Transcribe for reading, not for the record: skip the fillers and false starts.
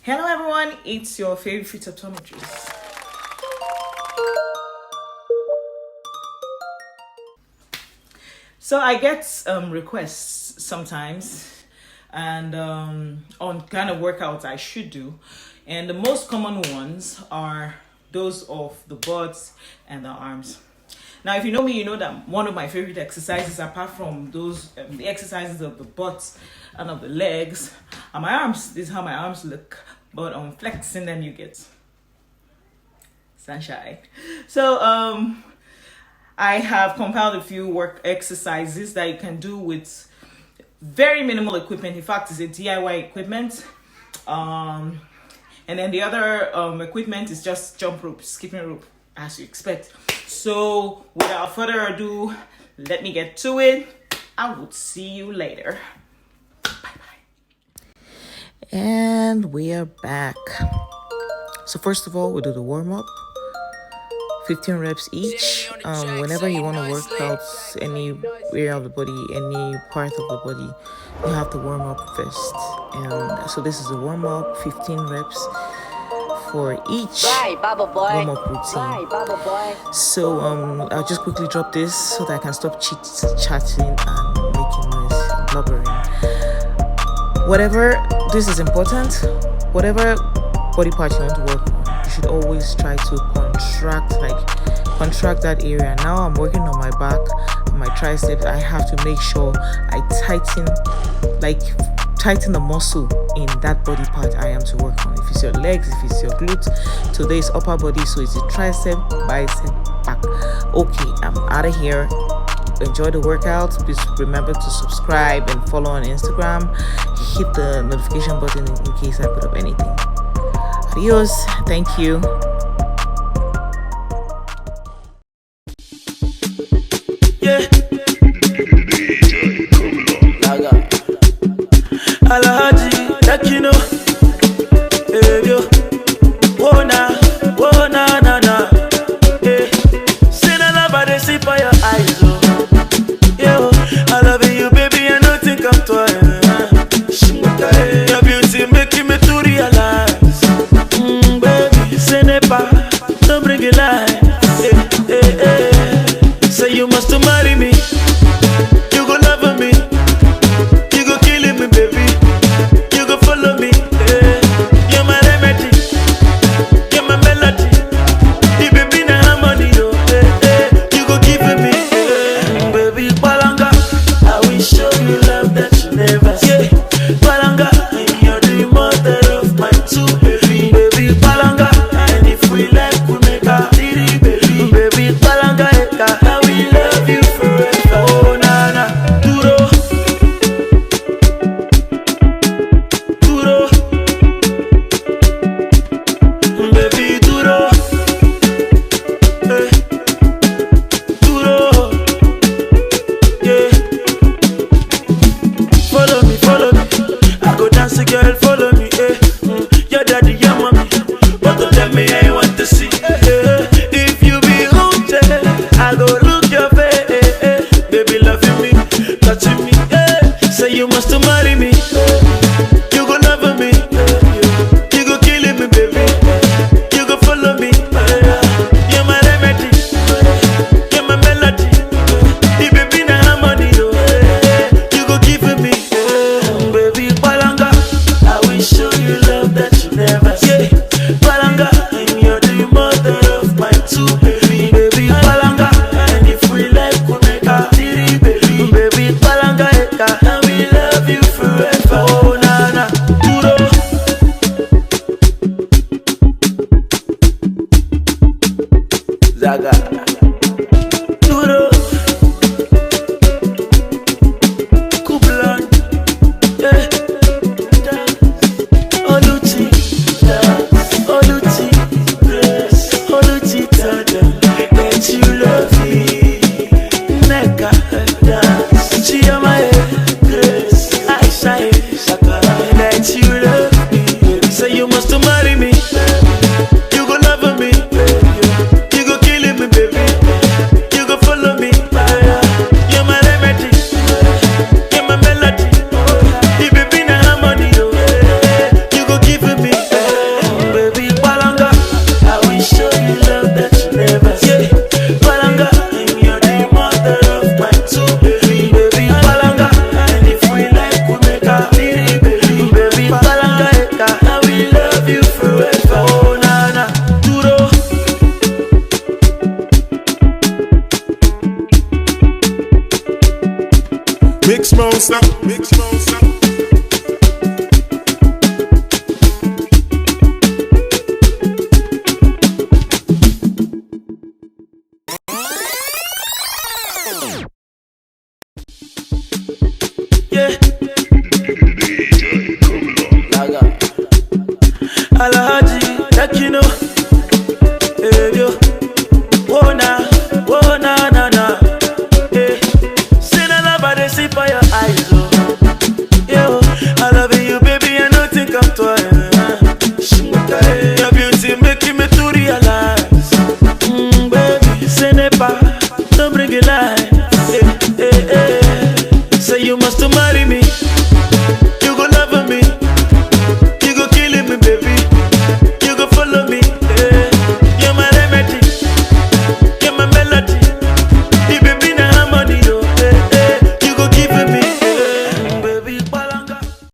Hello everyone, it's your favorite optometrist. So I get requests sometimes and on kind of workouts I should do, and the most common ones are those of the butt and the arms. Now, if you know me, you know that one of my favorite exercises, apart from those the exercises of the butt and of the legs, are my arms. This is how my arms look, but on flexing them you get sunshine. So I have compiled a few work exercises that you can do with very minimal equipment. In fact, it's a DIY equipment. And then the other equipment is just jump rope, skipping rope, as you expect. So without further ado, let me get to it. I will see you later. Bye-bye. And we are back. So first of all, we do the warm-up. 15 reps each. Whenever you want to work out any area of the body, any part of the body, you have to warm up first. And so this is a warm-up, 15 reps for each warm-up routine. So I'll just quickly drop this so that I can stop chatting and making noise, blubbering. Whatever, this is important, whatever body part you want to work on, you should always try to contract that area. Now I'm working on my back and my triceps. I have to make sure I tighten the muscle in that body part I am to work on. If it's your legs, if it's your glutes, today's upper body, so it's a tricep, bicep, back. Okay, I'm out of here. Enjoy the workout. Please remember to subscribe and follow on Instagram. Hit the notification button in case I put up anything. Adios. Thank you. Yeah. Alhaji Tekno, hey yo, oh na na, hey. Say the love I see by your eyes, oh. Yo, I love you, baby, I don't think I'm twice. Your beauty making me to realize, baby, say never, don't bring it light. Hey. Say you must marry me, you go love me. Duro, Kublan, yeah. Oluti, that you love me. Neka, dance, Chiama, grace, I say, that you love me. Say you must marry me. You go love me. You go kill me, baby. You go follow me. You're my remedy. You're my melody. You be in a harmony. You go give me. monster, mix monster. Yeah. Alhaji, Tekno.